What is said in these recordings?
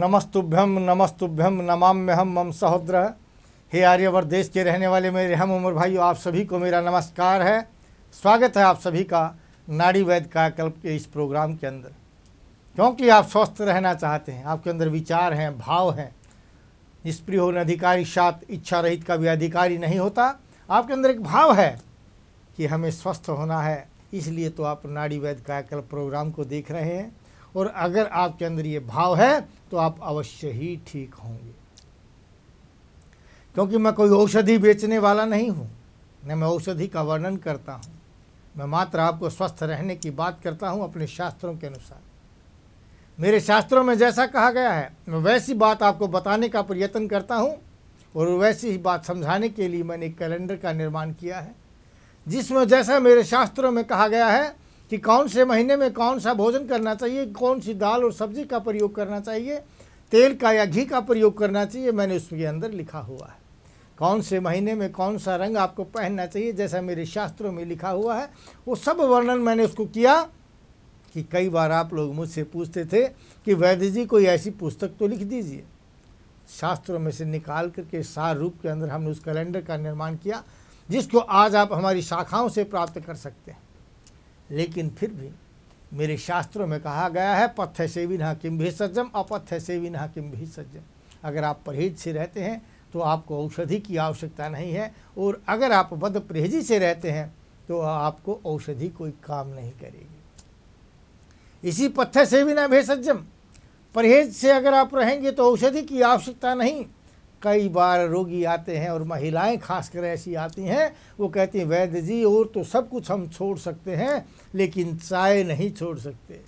नमस्तुभ्यम नमाम्यहम मम सहोदर। हे आर्यवर्त देश के रहने वाले मेरे हम उम्र भाइयों, आप सभी को मेरा नमस्कार है। स्वागत है आप सभी का नाड़ी वैद्य कायाकल्प के इस प्रोग्राम के अंदर। क्योंकि आप स्वस्थ रहना चाहते हैं, आपके अंदर विचार हैं, भाव हैं। निष्प्रिय हो अधिकारी सात, इच्छा रहित का भी अधिकारी नहीं होता। आपके अंदर एक भाव है कि हमें स्वस्थ होना है, इसलिए तो आप नाड़ी वैद्य कायाकल्प प्रोग्राम को देख रहे हैं। और अगर आपके अंदर ये भाव है तो आप अवश्य ही ठीक होंगे। क्योंकि मैं कोई औषधि बेचने वाला नहीं हूँ, न मैं औषधि का वर्णन करता हूँ। मैं मात्र आपको स्वस्थ रहने की बात करता हूँ अपने शास्त्रों के अनुसार। मेरे शास्त्रों में जैसा कहा गया है मैं वैसी बात आपको बताने का प्रयत्न करता हूँ। और वैसी ही बात समझाने के लिए मैंने एक कैलेंडर का निर्माण किया है, जिसमें जैसा मेरे शास्त्रों में कहा गया है कि कौन से महीने में कौन सा भोजन करना चाहिए, कौन सी दाल और सब्जी का प्रयोग करना चाहिए, तेल का या घी का प्रयोग करना चाहिए, मैंने उसके अंदर लिखा हुआ है। कौन से महीने में कौन सा रंग आपको पहनना चाहिए, जैसा मेरे शास्त्रों में लिखा हुआ है, वो सब वर्णन मैंने उसको किया। कि कई बार आप लोग मुझसे पूछते थे कि वैद्य जी कोई ऐसी पुस्तक तो लिख दीजिए। शास्त्रों में से निकाल करके सार रूप के अंदर हमने उस कैलेंडर का निर्माण किया, जिसको आज आप हमारी शाखाओं से प्राप्त कर सकते हैं। लेकिन फिर भी मेरे शास्त्रों में कहा गया है पथ्य सेविनः किम भेषजम, अपथ्य सेविनः किम भेषजम। अगर आप परहेज से रहते हैं तो आपको औषधि की आवश्यकता नहीं है, और अगर आप बद परहेजी से रहते हैं तो आपको औषधि कोई काम नहीं करेगी। इसी पथ्य सेविनः भेषजम, परहेज से अगर आप रहेंगे तो औषधि की आवश्यकता नहीं। कई बार रोगी आते हैं और महिलाएं खासकर ऐसी आती हैं, वो कहती हैं वैद्य जी और तो सब कुछ हम छोड़ सकते हैं लेकिन चाय नहीं छोड़ सकते।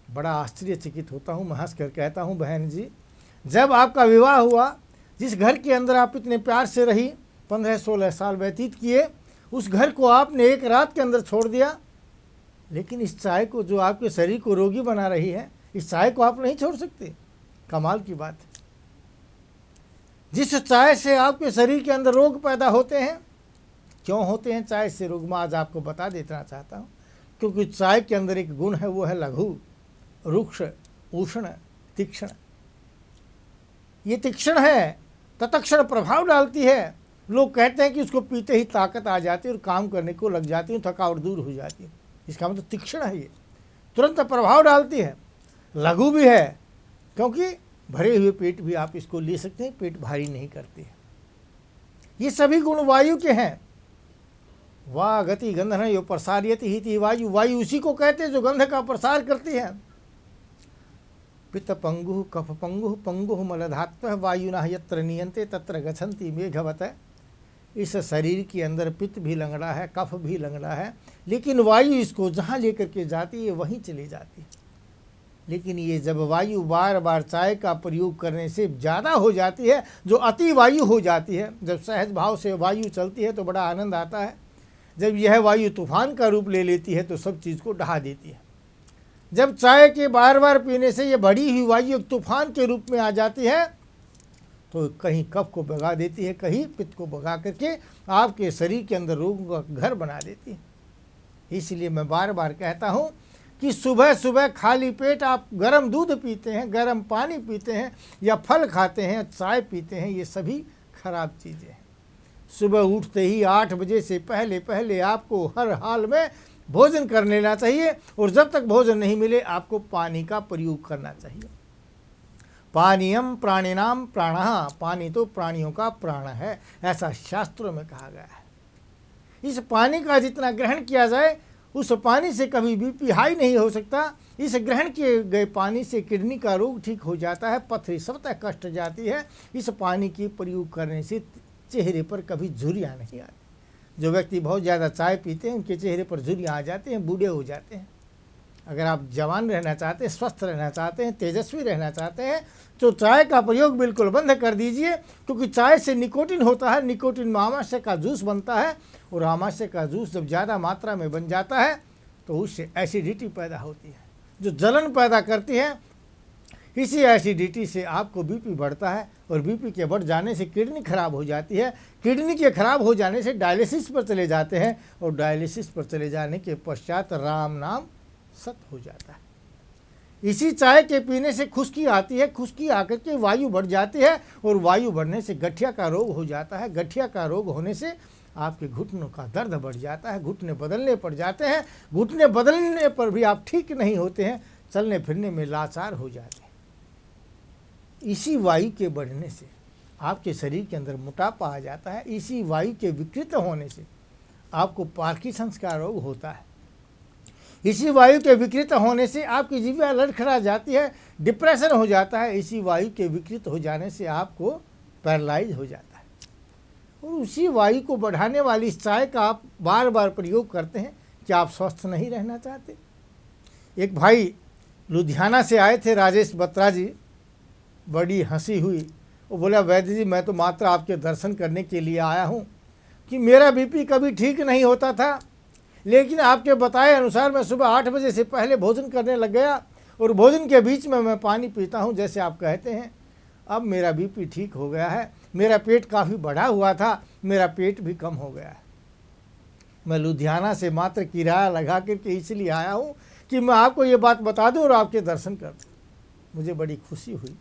बड़ा आश्चर्यचकित होता हूँ, मैं हंस कर कहता हूँ बहन जी, जब आपका विवाह हुआ, जिस घर के अंदर आप इतने प्यार से रही, 15-16 साल व्यतीत किए, उस घर को आपने एक रात के अंदर छोड़ दिया। लेकिन इस चाय को जो आपके शरीर को रोगी बना रही है, इस चाय को आप नहीं छोड़ सकते। कमाल की बात है। जिस चाय से आपके शरीर के अंदर रोग पैदा होते हैं, क्यों होते हैं चाय से रोग, मैं आज आपको बता देना चाहता हूँ। क्योंकि चाय के अंदर एक गुण है, वो है लघु, रुक्ष, उष्ण, तीक्ष्ण। ये तीक्ष्ण है, तत्क्षण प्रभाव डालती है। लोग कहते हैं कि उसको पीते ही ताकत आ जाती है और काम करने को लग जाती है, थकावट दूर हो जाती है। इसका मतलब तीक्ष्ण है, ये तुरंत प्रभाव डालती है। लघु भी है, क्योंकि भरे हुए पेट भी आप इसको ले सकते हैं, पेट भारी नहीं करते हैं। ये सभी गुण वायु के हैं। वाह गति गंधन यो प्रसार्यति हिति वायु, वायु उसी को कहते हैं जो गंध का प्रसार करती है। पित्त पंगु कफ पंगु पंगु मलधात्व वायुना यत्र नियंते तत्र गच्छन्ति मेघवत। इस शरीर के अंदर पित्त भी लंगड़ा है, कफ भी लंगड़ा है, लेकिन वायु इसको जहाँ लेकर के जाती है वहीं चली जाती है। लेकिन ये जब वायु बार बार चाय का प्रयोग करने से ज़्यादा हो जाती है, जो अति वायु हो जाती है, जब सहज भाव से वायु चलती है तो बड़ा आनंद आता है। जब यह वायु तूफान का रूप ले लेती है तो सब चीज़ को ढहा देती है। जब चाय के बार बार पीने से ये बढ़ी हुई वायु एक तूफान के रूप में आ जाती है तो कहीं कफ को भगा देती है, कहीं पित्त को भगा करके आपके शरीर के अंदर रोगों का घर बना देती है। इसलिए मैं बार बार कहता हूँ कि सुबह सुबह खाली पेट आप गर्म दूध पीते हैं, गर्म पानी पीते हैं, या फल खाते हैं, चाय पीते हैं, ये सभी खराब चीज़ें हैं। सुबह उठते ही 8 बजे से पहले पहले आपको हर हाल में भोजन कर लेना चाहिए, और जब तक भोजन नहीं मिले आपको पानी का प्रयोग करना चाहिए। पानीयम प्राणिनाम प्राणः, पानी तो प्राणियों का प्राण है, ऐसा शास्त्रों में कहा गया है। इस पानी का जितना ग्रहण किया जाए उस पानी से कभी बीपी हाई नहीं हो सकता। इस ग्रहण किए गए पानी से किडनी का रोग ठीक हो जाता है, पथरी स्वतः कष्ट जाती है। इस पानी के प्रयोग करने से चेहरे पर कभी झुर्रियाँ नहीं आती। जो व्यक्ति बहुत ज़्यादा चाय पीते हैं उनके चेहरे पर झुर्रियाँ आ जाते हैं, बूढ़े हो जाते हैं। अगर आप जवान रहना चाहते हैं, स्वस्थ रहना चाहते हैं, तेजस्वी रहना चाहते हैं, तो चाय का प्रयोग बिल्कुल बंद कर दीजिए। क्योंकि चाय से निकोटिन होता है, निकोटिन में आमाशय का जूस बनता है, और आमाशय का जूस जब ज़्यादा मात्रा में बन जाता है तो उससे एसिडिटी पैदा होती है, जो जलन पैदा करती है। इसी एसिडिटी से आपको बीपी बढ़ता है, और बीपी के बढ़ जाने से किडनी खराब हो जाती है। किडनी के खराब हो जाने से डायलिसिस पर चले जाते हैं, और डायलिसिस पर चले जाने के पश्चात राम नाम सत हो जाता है। इसी चाय के पीने से खुश्की आती है, खुश्की आकर के वायु बढ़ जाती है और वायु बढ़ने से गठिया का रोग हो जाता है। गठिया का रोग होने से आपके घुटनों का दर्द बढ़ जाता है, घुटने बदलने पड़ जाते हैं, घुटने बदलने पर भी आप ठीक नहीं होते हैं, चलने फिरने में लाचार हो जाते हैं। इसी वायु के बढ़ने से आपके शरीर के अंदर मोटापा आ जाता है। इसी वायु के विकृत होने से आपको पार्किंसंस का रोग होता है। इसी वायु के विकृत होने से आपकी जिह्वा लड़खड़ा जाती है, डिप्रेशन हो जाता है। इसी वायु के विकृत हो जाने से आपको पैरालाइज हो जाता है। और उसी वायु को बढ़ाने वाली इस चाय का आप बार बार प्रयोग करते हैं। क्या आप स्वस्थ नहीं रहना चाहते? एक भाई लुधियाना से आए थे, राजेश बत्रा जी, बड़ी हंसी हुई। वो बोला, वैद्य जी मैं तो मात्र आपके दर्शन करने के लिए आया हूँ कि मेरा बीपी कभी ठीक नहीं होता था, लेकिन आपके बताए अनुसार मैं सुबह 8 बजे से पहले भोजन करने लग गया और भोजन के बीच में मैं पानी पीता हूँ जैसे आप कहते हैं। अब मेरा बीपी ठीक हो गया है, मेरा पेट काफ़ी बढ़ा हुआ था, मेरा पेट भी कम हो गया है। मैं लुधियाना से मात्र किराया लगा करके इसलिए आया हूँ कि मैं आपको ये बात बता दूँ और आपके दर्शन कर दूँ। मुझे बड़ी खुशी हुई।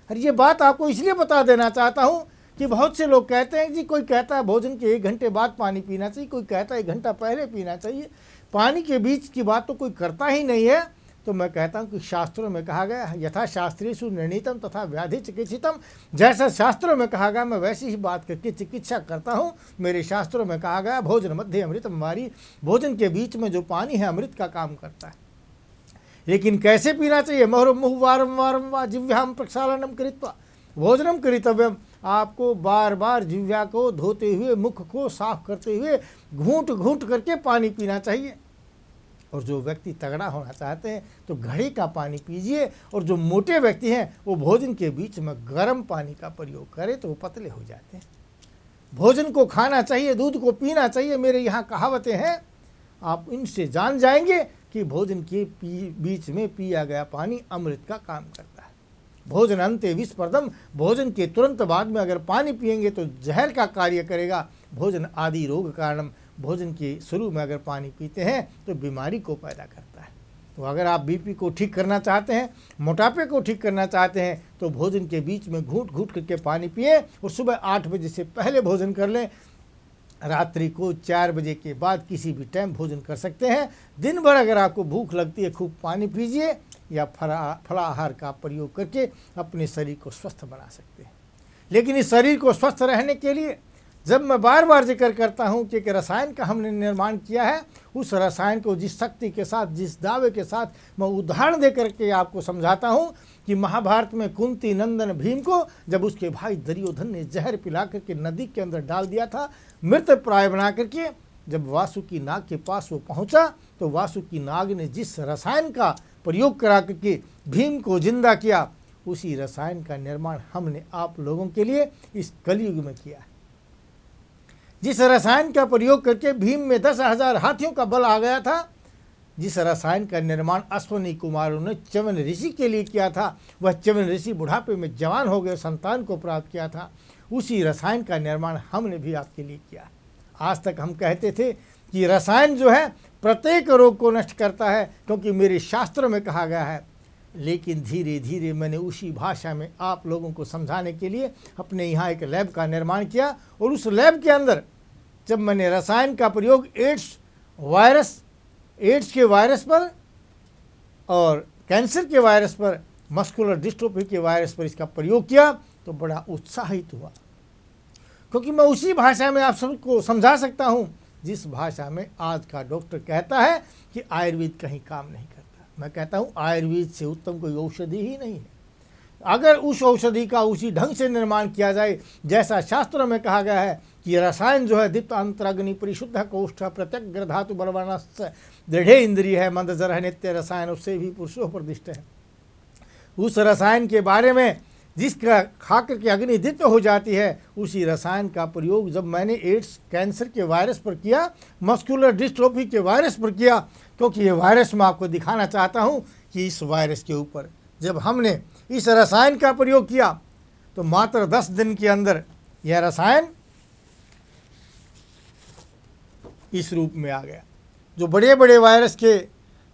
और ये बात आपको इसलिए बता देना चाहता हूँ कि बहुत से लोग कहते हैं जी, कोई कहता है भोजन के 1 घंटे बाद पानी पीना चाहिए, कोई कहता है 1 घंटा पहले पीना चाहिए। पानी के बीच की बात तो कोई करता ही नहीं है। तो मैं कहता हूँ कि शास्त्रों में कहा गया यथा शास्त्रेषु निर्णीतम तथा व्याधि चिकित्सितम, जैसा शास्त्रों में कहा गया मैं वैसी ही बात करके चिकित्सा करता हूँ। मेरे शास्त्रों में कहा गया भोजन मध्य अमृतम वारी, भोजन के बीच में जो पानी है अमृत का काम करता है। लेकिन कैसे पीना चाहिए? मुहुर्मुहुः वारं वारं वा जिह्वां प्रक्षालनम कृत्वा भोजनम करितव्यम। आपको बार बार जिह्वा को धोते हुए, मुख को साफ करते हुए घूंट घूंट करके पानी पीना चाहिए। और जो व्यक्ति तगड़ा होना चाहते हैं तो घड़े का पानी पीजिए, और जो मोटे व्यक्ति हैं वो भोजन के बीच में गर्म पानी का प्रयोग करें तो वो पतले हो जाते हैं। भोजन को खाना चाहिए, दूध को पीना चाहिए। मेरे यहाँ कहावतें हैं, आप इनसे जान जाएंगे कि भोजन के बीच में पिया गया पानी अमृत का काम करता है। भोजन अंते विस्पर्धम, भोजन के तुरंत बाद में अगर पानी पिएंगे तो जहर का कार्य करेगा। भोजन आदि रोग कारणम, भोजन के शुरू में अगर पानी पीते हैं तो बीमारी को पैदा करता है। तो अगर आप बीपी को ठीक करना चाहते हैं, मोटापे को ठीक करना चाहते हैं, तो भोजन के बीच में घूंट घूंट करके पानी पिए और सुबह 8 बजे से पहले भोजन कर लें। रात्रि को 4 बजे के बाद किसी भी टाइम भोजन कर सकते हैं। दिन भर अगर आपको भूख लगती है खूब पानी पीजिए, या फलाहार का प्रयोग करके अपने शरीर को स्वस्थ बना सकते हैं। लेकिन इस शरीर को स्वस्थ रहने के लिए जब मैं बार बार जिक्र करता हूँ कि रसायन का हमने निर्माण किया है, उस रसायन को जिस शक्ति के साथ, जिस दावे के साथ मैं उदाहरण दे करके आपको समझाता हूँ कि महाभारत में कुंती नंदन भीम को जब उसके भाई दुर्योधन ने जहर पिला करके नदी के अंदर डाल दिया था, मृत प्राय बना करके, जब वासुकी नाग के पास वो पहुँचा तो वासुकी नाग ने जिस रसायन का प्रयोग करा करके भीम को जिंदा किया, उसी रसायन का निर्माण हमने आप लोगों के लिए इस कलयुग में किया है। जिस रसायन का प्रयोग करके भीम में 10,000 हाथियों का बल आ गया था, जिस रसायन का निर्माण अश्वनी कुमारों ने च्यवन ऋषि के लिए किया था, वह च्यवन ऋषि बुढ़ापे में जवान हो गए, संतान को प्राप्त किया था, उसी रसायन का निर्माण हमने भी आपके लिए किया। आज तक हम कहते थे कि रसायन जो है प्रत्येक रोग को नष्ट करता है, क्योंकि मेरे शास्त्रों में कहा गया है। लेकिन धीरे धीरे मैंने उसी भाषा में आप लोगों को समझाने के लिए अपने यहाँ एक लैब का निर्माण किया, और उस लैब के अंदर जब मैंने रसायन का प्रयोग एड्स के वायरस पर और कैंसर के वायरस पर, मस्कुलर डिस्ट्रोफी के वायरस पर इसका प्रयोग किया तो बड़ा उत्साहित हुआ, क्योंकि मैं उसी भाषा में आप सबको समझा सकता हूँ जिस भाषा में आज का डॉक्टर कहता है कि आयुर्वेद कहीं काम नहीं करता। मैं कहता हूँ आयुर्वेद से उत्तम कोई औषधि ही नहीं है। अगर उस औषधि का उसी ढंग से निर्माण किया जाए जैसा शास्त्रों में कहा गया है कि रसायन जो है दीप्त अंतराग्नि परिशुद्ध कोष्ठ प्रत्यग्र धातु बलवानस् दृढ़ इंद्रिय है मंदजर नित्य रसायन, उससे भी पुरुषों प्रतिष्ठ है। उस रसायन के बारे में जिसका खाकर के अग्नि दीप्त हो जाती है, उसी रसायन का प्रयोग जब मैंने एड्स कैंसर के वायरस पर किया, मस्कुलर डिस्ट्रोफी के वायरस पर किया, क्योंकि ये वायरस मैं आपको दिखाना चाहता हूँ कि इस वायरस के ऊपर जब हमने इस रसायन का प्रयोग किया तो मात्र 10 दिन के अंदर यह रसायन इस रूप में आ गया। जो बड़े बड़े वायरस के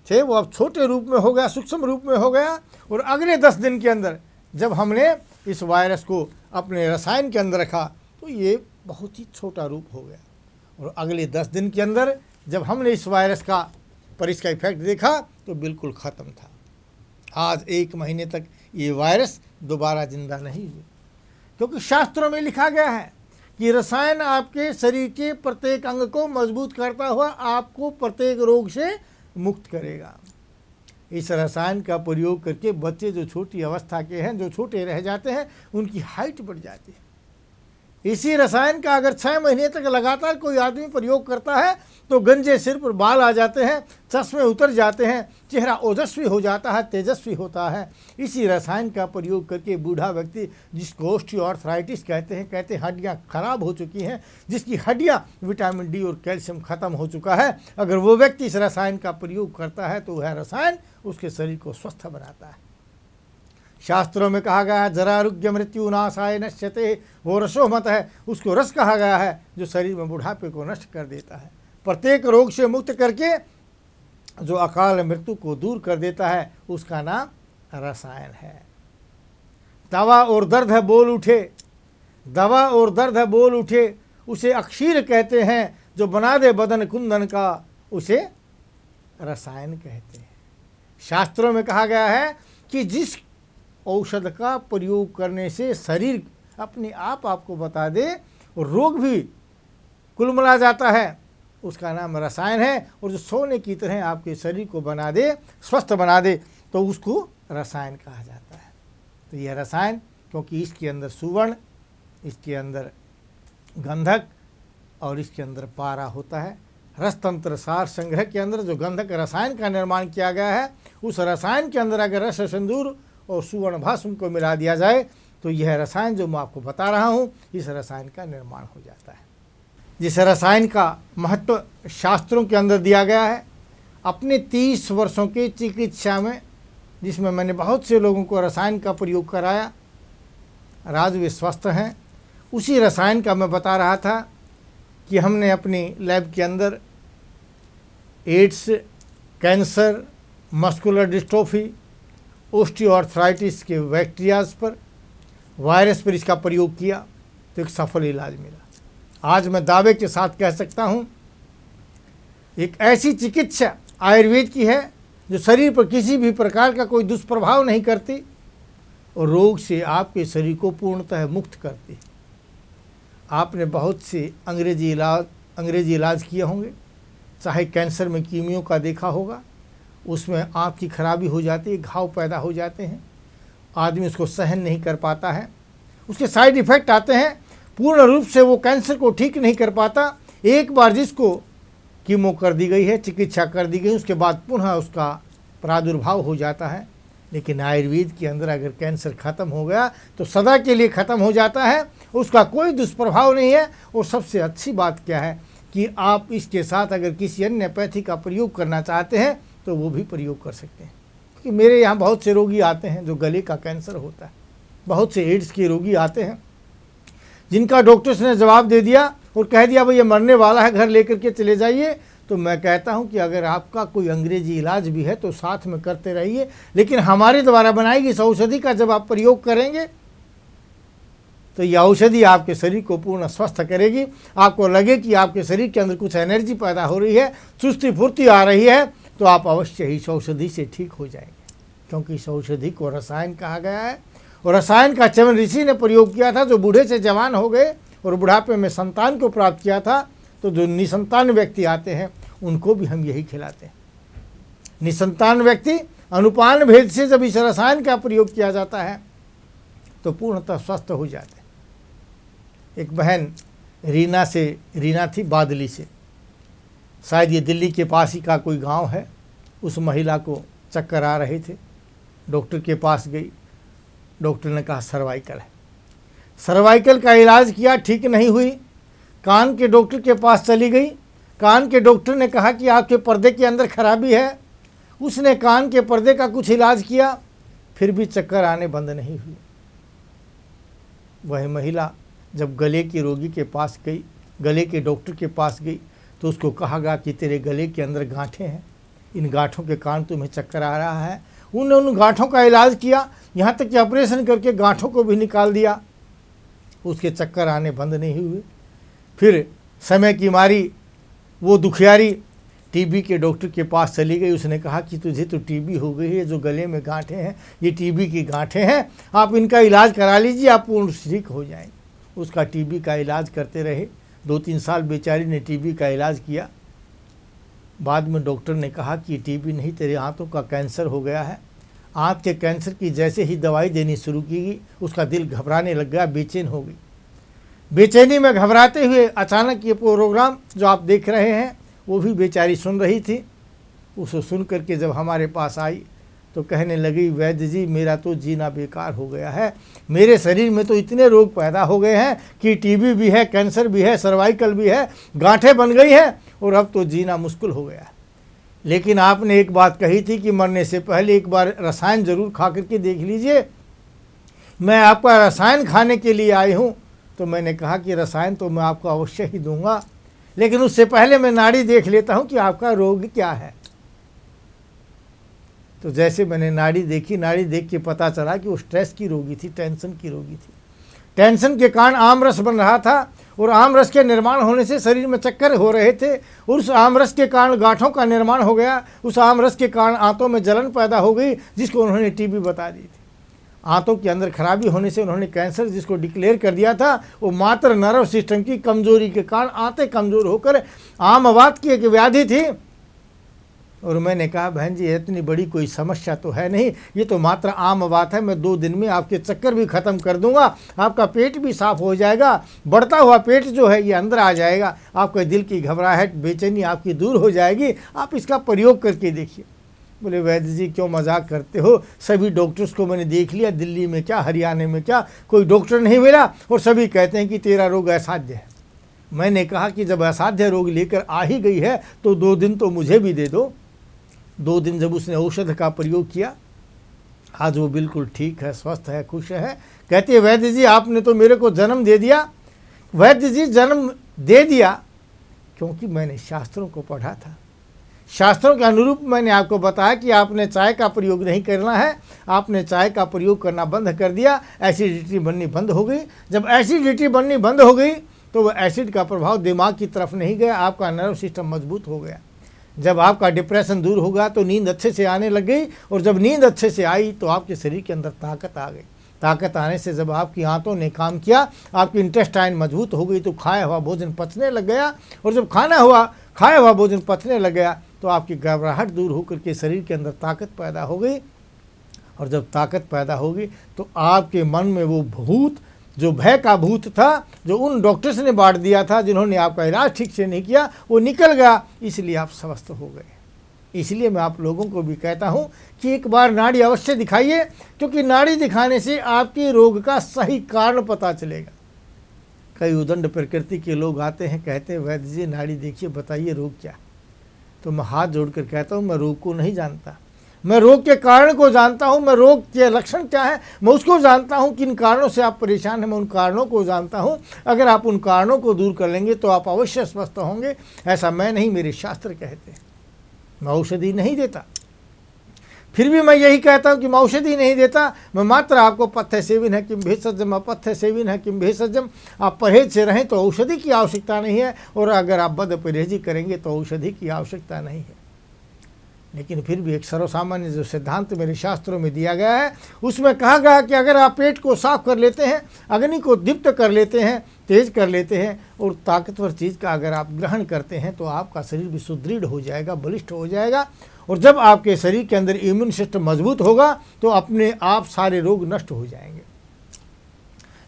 थे वो अब छोटे रूप में हो गया, सूक्ष्म रूप में हो गया। और अगले 10 दिन के अंदर जब हमने इस वायरस को अपने रसायन के अंदर रखा तो ये बहुत ही छोटा रूप हो गया। और अगले 10 दिन के अंदर जब हमने इस वायरस का पर इसका इफेक्ट देखा तो बिल्कुल ख़त्म था। आज 1 महीने तक ये वायरस दोबारा जिंदा नहीं हुई, क्योंकि शास्त्रों में लिखा गया है कि रसायन आपके शरीर के प्रत्येक अंग को मजबूत करता हुआ आपको प्रत्येक रोग से मुक्त करेगा। इस रसायन का प्रयोग करके बच्चे जो छोटी अवस्था के हैं, जो छोटे रह जाते हैं, उनकी हाइट बढ़ जाती है। इसी रसायन का अगर 6 महीने तक लगातार कोई आदमी प्रयोग करता है तो गंजे सिर पर बाल आ जाते हैं, चश्मे उतर जाते हैं, चेहरा ओजस्वी हो जाता है, तेजस्वी होता है। इसी रसायन का प्रयोग करके बूढ़ा व्यक्ति, जिसको ऑस्टियोआर्थराइटिस कहते हैं हड्डियां खराब हो चुकी हैं, जिसकी हड्डियां विटामिन डी और कैल्शियम खत्म हो चुका है, अगर वो व्यक्ति इस रसायन का प्रयोग करता है तो वह रसायन उसके शरीर को स्वस्थ बनाता है। शास्त्रों में कहा गया है जरारोग्य मृत्यु नाशाय नश्यते, वो रसोमत है, उसको रस कहा गया है जो शरीर में बुढ़ापे को नष्ट कर देता है, प्रत्येक रोग से मुक्त करके जो अकाल मृत्यु को दूर कर देता है, उसका नाम रसायन है। दवा और दर्द है बोल उठे, दवा और दर्द है बोल उठे, उसे अक्षीर कहते हैं, जो बना दे बदन कुंदन का, उसे रसायन कहते हैं। शास्त्रों में कहा गया है कि जिस औषध का प्रयोग करने से शरीर अपने आप आपको बता दे और रोग भी कुलमला जाता है, उसका नाम रसायन है। और जो सोने की तरह आपके शरीर को बना दे, स्वस्थ बना दे, तो उसको रसायन कहा जाता है। तो यह रसायन, क्योंकि इसके अंदर सुवर्ण, इसके अंदर गंधक और इसके अंदर पारा होता है। रसतंत्र सार संग्रह के अंदर जो गंधक रसायन का निर्माण किया गया है, उस रसायन के अंदर अगर रस सिंदूर और सुवर्ण भास्म को मिला दिया जाए तो यह रसायन जो मैं आपको बता रहा हूँ, इस रसायन का निर्माण हो जाता है। जिस रसायन का महत्व शास्त्रों के अंदर दिया गया है, अपने 30 वर्षों की चिकित्सा में, जिसमें मैंने बहुत से लोगों को रसायन का प्रयोग कराया, आज वे स्वस्थ हैं। उसी रसायन का मैं बता रहा था कि हमने अपनी लैब के अंदर AIDS, cancer, muscular dystrophy, osteoarthritis के बैक्टीरियाज पर, वायरस पर इसका प्रयोग किया तो एक सफल इलाज मिला। आज मैं दावे के साथ कह सकता हूँ, एक ऐसी चिकित्सा आयुर्वेद की है जो शरीर पर किसी भी प्रकार का कोई दुष्प्रभाव नहीं करती और रोग से आपके शरीर को पूर्णतः मुक्त करती। आपने बहुत से अंग्रेजी इलाज किए होंगे, चाहे कैंसर में कीमियो का देखा होगा, उसमें आँख की खराबी हो जाती है, घाव पैदा हो जाते हैं, आदमी उसको सहन नहीं कर पाता है, उसके साइड इफ़ेक्ट आते हैं, पूर्ण रूप से वो कैंसर को ठीक नहीं कर पाता। एक बार जिसको कीमो कर दी गई है, चिकित्सा कर दी गई, उसके बाद पुनः उसका प्रादुर्भाव हो जाता है। लेकिन आयुर्वेद के अंदर अगर कैंसर ख़त्म हो गया तो सदा के लिए ख़त्म हो जाता है, उसका कोई दुष्प्रभाव नहीं है। और सबसे अच्छी बात क्या है कि आप इसके साथ अगर किसी अन्य पैथी का प्रयोग करना चाहते हैं तो वो भी प्रयोग कर सकते हैं। क्योंकि मेरे यहाँ बहुत से रोगी आते हैं जो गले का कैंसर होता है, बहुत से एड्स के रोगी आते हैं जिनका डॉक्टर्स ने जवाब दे दिया और कह दिया भाई ये मरने वाला है, घर लेकर के चले जाइए। तो मैं कहता हूं कि अगर आपका कोई अंग्रेजी इलाज भी है तो साथ में करते रहिए, लेकिन हमारे द्वारा बनाई गई इस औषधि का जब आप प्रयोग करेंगे तो यह औषधि आपके शरीर को पूर्ण स्वस्थ करेगी। आपको लगे कि आपके शरीर के अंदर कुछ एनर्जी पैदा हो रही है, चुस्ती फुर्ती आ रही है, तो आप अवश्य ही इस औषधि से ठीक हो जाएंगे। क्योंकि इस औषधि को रसायन कहा गया है और रसायन का चवन ऋषि ने प्रयोग किया था, जो बूढ़े से जवान हो गए और बुढ़ापे में संतान को प्राप्त किया था। तो जो निसंतान व्यक्ति आते हैं उनको भी हम यही खिलाते हैं। निसंतान व्यक्ति अनुपान भेद से जब इस रसायन का प्रयोग किया जाता है तो पूर्णतः स्वस्थ हो जाते हैं। एक बहन रीना थी बादली से, शायद ये दिल्ली के पास ही का कोई गांव है। उस महिला को चक्कर आ रहे थे, डॉक्टर के पास गई, डॉक्टर ने कहा सर्वाइकल है। सर्वाइकल का इलाज किया, ठीक नहीं हुई, कान के डॉक्टर के पास चली गई। कान के डॉक्टर ने कहा कि आपके पर्दे के अंदर खराबी है। उसने कान के पर्दे का कुछ इलाज किया, फिर भी चक्कर आने बंद नहीं हुई। वह महिला जब गले के रोगी के पास गई, गले के डॉक्टर के पास गई, तो उसको कहा गया कि तेरे गले के अंदर गांठें हैं, इन गांठों के कारण तुम्हें चक्कर आ रहा है। उन्होंने उन गांठों का इलाज किया, यहाँ तक कि ऑपरेशन करके गांठों को भी निकाल दिया, उसके चक्कर आने बंद नहीं हुए। फिर समय की मारी वो दुखियारी टीबी के डॉक्टर के पास चली गई। उसने कहा कि तुझे तो टीबी हो गई है, जो गले में गांठें हैं ये टीबी की गांठें हैं, आप इनका इलाज करा लीजिए, आप पूर्ण ठीक हो जाएंगे। उसका टीबी का इलाज करते रहे, 2-3 साल बेचारी ने टीबी का इलाज किया। बाद में डॉक्टर ने कहा कि टीबी नहीं, तेरे आंतों का कैंसर हो गया है। आंत के कैंसर की जैसे ही दवाई देनी शुरू की, उसका दिल घबराने लग गया, बेचैन हो गई। बेचैनी में घबराते हुए अचानक ये प्रोग्राम जो आप देख रहे हैं वो भी बेचारी सुन रही थी। उसे सुन करके जब हमारे पास आई तो कहने लगी, वैद्य जी मेरा तो जीना बेकार हो गया है, मेरे शरीर में तो इतने रोग पैदा हो गए हैं कि टीबी भी है, कैंसर भी है, सर्वाइकल भी है, गांठें बन गई हैं और अब तो जीना मुश्किल हो गया है। लेकिन आपने एक बात कही थी कि मरने से पहले एक बार रसायन जरूर खा करके देख लीजिए। मैं आपका रसायन खाने के लिए आई हूँ। तो मैंने कहा कि रसायन तो मैं आपको अवश्य ही दूंगा, लेकिन उससे पहले मैं नाड़ी देख लेता हूं कि आपका रोग क्या है। तो जैसे मैंने नाड़ी देखी, नाड़ी देख के पता चला कि वो स्ट्रेस की रोगी थी, टेंशन की रोगी थी। टेंशन के कारण आमरस बन रहा था और आमरस के निर्माण होने से शरीर में चक्कर हो रहे थे, और उस आमरस के कारण गांठों का निर्माण हो गया। उस आमरस के कारण आंतों में जलन पैदा हो गई, जिसको उन्होंने टीबी बता दी थी। आंतों के अंदर खराबी होने से उन्होंने कैंसर जिसको डिक्लेयर कर दिया था, वो मात्र नर्व सिस्टम की कमजोरी के कारण आंतें कमजोर होकर आमवात की एक व्याधि थी। और मैंने कहा, बहन जी इतनी बड़ी कोई समस्या तो है नहीं, ये तो मात्र आम बात है। मैं 2 दिन में आपके चक्कर भी खत्म कर दूंगा, आपका पेट भी साफ हो जाएगा, बढ़ता हुआ पेट जो है ये अंदर आ जाएगा, आपके दिल की घबराहट बेचैनी आपकी दूर हो जाएगी, आप इसका प्रयोग करके देखिए। बोले, वैद्य जी क्यों मजाक करते हो, सभी डॉक्टर्स को मैंने देख लिया, दिल्ली में क्या हरियाणा में क्या, कोई डॉक्टर नहीं मिला और सभी कहते हैं कि तेरा रोग असाध्य है। मैंने कहा कि जब असाध्य रोग लेकर आ ही गई है तो 2 दिन तो मुझे भी दे दो। 2 दिन जब उसने औषध का प्रयोग किया, आज वो बिल्कुल ठीक है, स्वस्थ है, खुश है। कहती है, वैद्य जी आपने तो मेरे को जन्म दे दिया। वैद्य जी जन्म दे दिया क्योंकि मैंने शास्त्रों को पढ़ा था, शास्त्रों के अनुरूप मैंने आपको बताया कि आपने चाय का प्रयोग नहीं करना है। आपने चाय का प्रयोग करना बंद कर दिया, एसिडिटी बननी बंद हो गई। जब एसिडिटी बननी बंद हो गई तो वह एसिड का प्रभाव दिमाग की तरफ नहीं गया, आपका नर्व सिस्टम मजबूत हो गया। जब आपका डिप्रेशन दूर होगा तो नींद अच्छे से आने लग गई, और जब नींद अच्छे से आई तो आपके शरीर के अंदर ताकत आ गई। ताकत आने से जब आपकी आंतों ने काम किया, आपकी इंटेस्टाइन मजबूत हो गई, तो खाया हुआ भोजन पचने लग गया। और जब खाया हुआ भोजन पचने लग गया तो आपकी घबराहट दूर होकर के शरीर के अंदर ताकत पैदा हो गई। और जब ताकत पैदा होगी तो आपके मन में वो भूत, जो भय का भूत था, जो उन डॉक्टर्स ने बांट दिया था, जिन्होंने आपका इलाज ठीक से नहीं किया, वो निकल गया। इसलिए आप स्वस्थ हो गए। इसलिए मैं आप लोगों को भी कहता हूं कि एक बार नाड़ी अवश्य दिखाइए, क्योंकि नाड़ी दिखाने से आपके रोग का सही कारण पता चलेगा। कई उदंड प्रकृति के लोग आते हैं, कहते हैं, वैद्य जी नाड़ी देखिए, बताइए रोग क्या। तो मैं हाथ जोड़कर कहता हूँ, मैं रोग को नहीं जानता, मैं रोग के कारण को जानता हूँ। मैं रोग के लक्षण क्या है मैं उसको जानता हूँ, किन कारणों से आप परेशान हैं मैं उन कारणों को जानता हूँ। अगर आप उन कारणों को दूर कर लेंगे तो आप अवश्य स्वस्थ होंगे। ऐसा मैं नहीं, मेरे शास्त्र कहते हैं। मैं औषधि नहीं देता, फिर भी मैं यही कहता हूँ कि मैं औषधि नहीं देता, मैं मात्र आपको पथ्य सेवन है किम भेषजम, अपथ्य सेवन है किम भेषजम। आप परहेज से रहें तो औषधि की आवश्यकता नहीं है, और अगर आप बद परहेजी करेंगे तो औषधि की आवश्यकता नहीं है। लेकिन फिर भी एक सर्वसामान्य जो सिद्धांत मेरे शास्त्रों में दिया गया है, उसमें कहा गया कि अगर आप पेट को साफ कर लेते हैं, अग्नि को दीप्त कर लेते हैं, तेज कर लेते हैं, और ताकतवर चीज़ का अगर आप ग्रहण करते हैं तो आपका शरीर भी सुदृढ़ हो जाएगा, बलिष्ठ हो जाएगा। और जब आपके शरीर के अंदर इम्यून सिस्टम मजबूत होगा तो अपने आप सारे रोग नष्ट हो जाएंगे।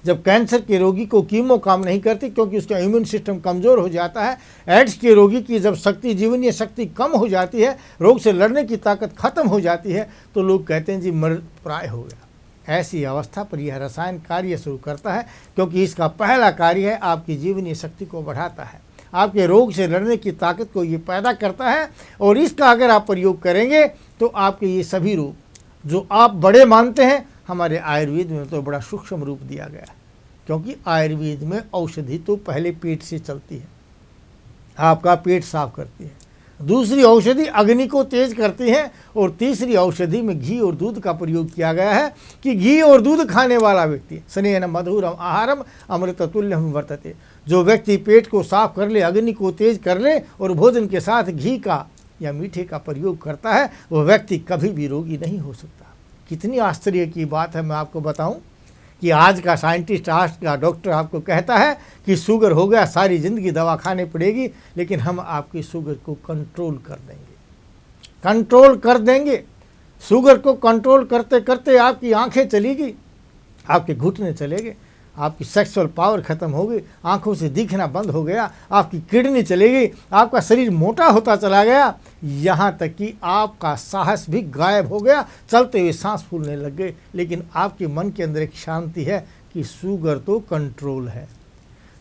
जब कैंसर के रोगी को कीमो काम नहीं करती, क्योंकि उसका इम्यून सिस्टम कमज़ोर हो जाता है। एड्स के रोगी की जब शक्ति, जीवनीय शक्ति कम हो जाती है, रोग से लड़ने की ताकत खत्म हो जाती है, तो लोग कहते हैं जी मर प्राय हो गया। ऐसी अवस्था पर यह रसायन कार्य शुरू करता है, क्योंकि इसका पहला कार्य है आपकी जीवनीय शक्ति को बढ़ाता है, आपके रोग से लड़ने की ताकत को ये पैदा करता है। और इसका अगर आप प्रयोग करेंगे तो आपके ये सभी रोग जो आप बड़े मानते हैं, हमारे आयुर्वेद में तो बड़ा सूक्ष्म रूप दिया गया है। क्योंकि आयुर्वेद में औषधि तो पहले पेट से चलती है, आपका पेट साफ करती है, दूसरी औषधि अग्नि को तेज करती है, और तीसरी औषधि में घी और दूध का प्रयोग किया गया है कि घी और दूध खाने वाला व्यक्ति स्नेहन मधुरम आहारम अमृत तुल्यम वर्तते। जो व्यक्ति पेट को साफ कर ले, अग्नि को तेज कर ले और भोजन के साथ घी का या मीठे का प्रयोग करता है, वह व्यक्ति कभी भी रोगी नहीं हो सकता। कितनी आश्चर्य की बात है। मैं आपको बताऊं कि आज का साइंटिस्ट, आज का डॉक्टर आपको कहता है कि शुगर हो गया, सारी ज़िंदगी दवा खाने पड़ेगी, लेकिन हम आपकी शुगर को कंट्रोल कर देंगे, कंट्रोल कर देंगे। शुगर को कंट्रोल करते करते आपकी आंखें चलेगी, आपके घुटने चले गए, आपकी सेक्सुअल पावर खत्म हो गई, आंखों से दिखना बंद हो गया, आपकी किडनी चलेगी, आपका शरीर मोटा होता चला गया, यहाँ तक कि आपका साहस भी गायब हो गया, चलते हुए सांस फूलने लग गए। लेकिन आपके मन के अंदर एक शांति है कि शुगर तो कंट्रोल है,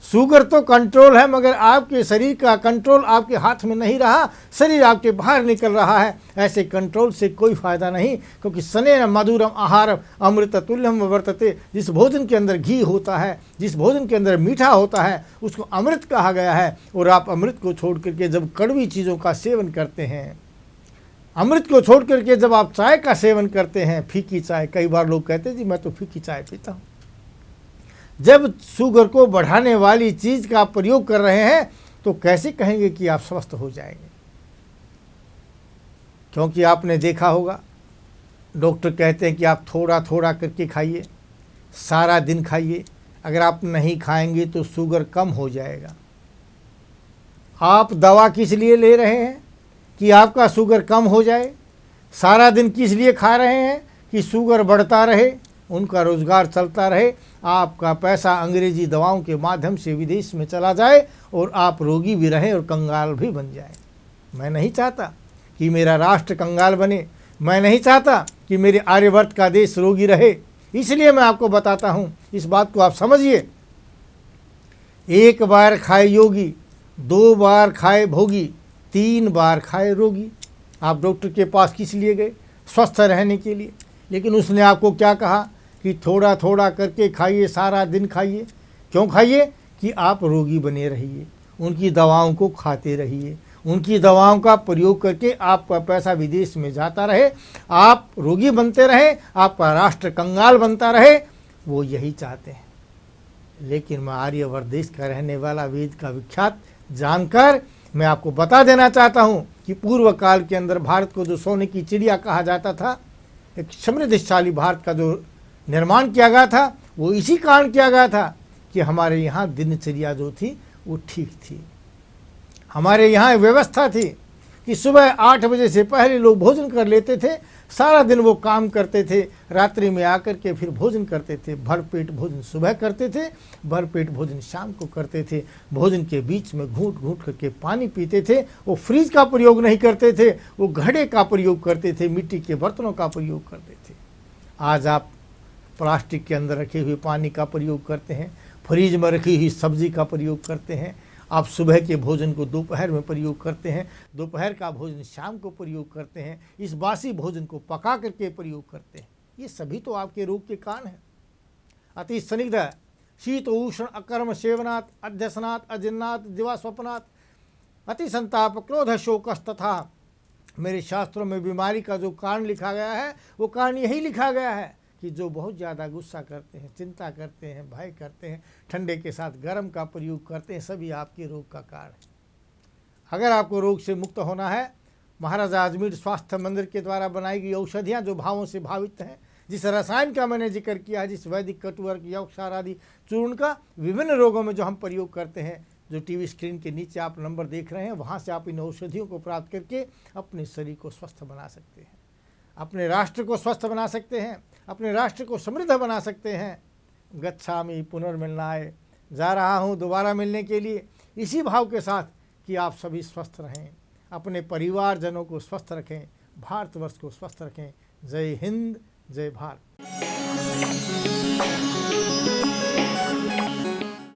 शुगर तो कंट्रोल है, मगर आपके शरीर का कंट्रोल आपके हाथ में नहीं रहा, शरीर आपके बाहर निकल रहा है। ऐसे कंट्रोल से कोई फायदा नहीं, क्योंकि स्नेह मधुरम आहारम अमृत तुल्यम वर्तते। जिस भोजन के अंदर घी होता है, जिस भोजन के अंदर मीठा होता है, उसको अमृत कहा गया है। और आप अमृत को छोड़ करके जब कड़वी चीज़ों का सेवन करते हैं, अमृत को छोड़ करके जब आप चाय का सेवन करते हैं, फीकी चाय, कई बार लोग कहते हैं जी मैं तो फीकी चाय पीता हूँ। जब शुगर को बढ़ाने वाली चीज का प्रयोग कर रहे हैं तो कैसे कहेंगे कि आप स्वस्थ हो जाएंगे? क्योंकि आपने देखा होगा, डॉक्टर कहते हैं कि आप थोड़ा थोड़ा करके खाइए, सारा दिन खाइए, अगर आप नहीं खाएंगे तो शुगर कम हो जाएगा। आप दवा किस लिए ले रहे हैं? कि आपका शुगर कम हो जाए। सारा दिन किस लिए खा रहे हैं? कि शुगर बढ़ता रहे, उनका रोजगार चलता रहे, आपका पैसा अंग्रेजी दवाओं के माध्यम से विदेश में चला जाए और आप रोगी भी रहें और कंगाल भी बन जाए। मैं नहीं चाहता कि मेरा राष्ट्र कंगाल बने, मैं नहीं चाहता कि मेरे आर्यवर्त का देश रोगी रहे। इसलिए मैं आपको बताता हूँ, इस बात को आप समझिए। एक बार खाए योगी, 2 बार खाए भोगी, 3 बार खाए रोगी। आप डॉक्टर के पास किस लिए गए? स्वस्थ रहने के लिए। लेकिन उसने आपको क्या कहा कि थोड़ा थोड़ा करके खाइए, सारा दिन खाइए। क्यों खाइए? कि आप रोगी बने रहिए, उनकी दवाओं को खाते रहिए, उनकी दवाओं का प्रयोग करके आपका पैसा विदेश में जाता रहे, आप रोगी बनते रहें, आपका राष्ट्र कंगाल बनता रहे। वो यही चाहते हैं। लेकिन मैं आर्यवर्त देश का रहने वाला, वेद का विख्यात जानकर मैं आपको बता देना चाहता हूँ कि पूर्व काल के अंदर भारत को जो सोने की चिड़िया कहा जाता था, एक समृद्धशाली भारत का जो निर्माण किया गया था, वो इसी कारण किया गया था कि हमारे यहाँ दिनचर्या जो थी वो ठीक थी। हमारे यहाँ व्यवस्था थी कि सुबह 8 बजे से पहले लोग भोजन कर लेते थे, सारा दिन वो काम करते थे, रात्रि में आकर के फिर भोजन करते थे। भरपेट भोजन सुबह करते थे, भरपेट भोजन शाम को करते थे। भोजन के बीच में घूंट घूंट करके पानी पीते थे। वो फ्रिज का प्रयोग नहीं करते थे, वो घड़े का प्रयोग करते थे, मिट्टी के बर्तनों का प्रयोग करते थे। आज आप प्लास्टिक के अंदर रखे हुए पानी का प्रयोग करते हैं, फ्रिज में रखी हुई सब्जी का प्रयोग करते हैं, आप सुबह के भोजन को दोपहर में प्रयोग करते हैं, दोपहर का भोजन शाम को प्रयोग करते हैं, इस बासी भोजन को पका करके प्रयोग करते हैं। ये सभी तो आपके रोग के कारण हैं। अति स्निग्ध शीत उष्ण अकर्म सेवनात् अध्यसनात् अजिन्नात् दिवा स्वप्नात् अति संताप क्रोध शोकस तथा। मेरे शास्त्रों में बीमारी का जो कारण लिखा गया है, वो कारण यही लिखा गया है कि जो बहुत ज़्यादा गुस्सा करते हैं, चिंता करते हैं, भय करते हैं, ठंडे के साथ गर्म का प्रयोग करते हैं, सभी आपके रोग का कारण है। अगर आपको रोग से मुक्त होना है, महाराजा अजमेर स्वास्थ्य मंदिर के द्वारा बनाई गई औषधियाँ जो भावों से भावित हैं, जिस रसायन का मैंने जिक्र किया है, जिस वैदिक कटुवर्क यौक्षार आदि चूर्ण का विभिन्न रोगों में जो हम प्रयोग करते हैं, जो टीवी स्क्रीन के नीचे आप नंबर देख रहे हैं, वहाँ से आप इन औषधियों को प्राप्त करके अपने शरीर को स्वस्थ बना सकते हैं, अपने राष्ट्र को स्वस्थ बना सकते हैं, अपने राष्ट्र को समृद्ध बना सकते हैं। गच्छामि पुनर्मिलनाय, जा रहा हूँ दोबारा मिलने के लिए, इसी भाव के साथ कि आप सभी स्वस्थ रहें, अपने परिवारजनों को स्वस्थ रखें, भारतवर्ष को स्वस्थ रखें। जय हिंद, जय भारत।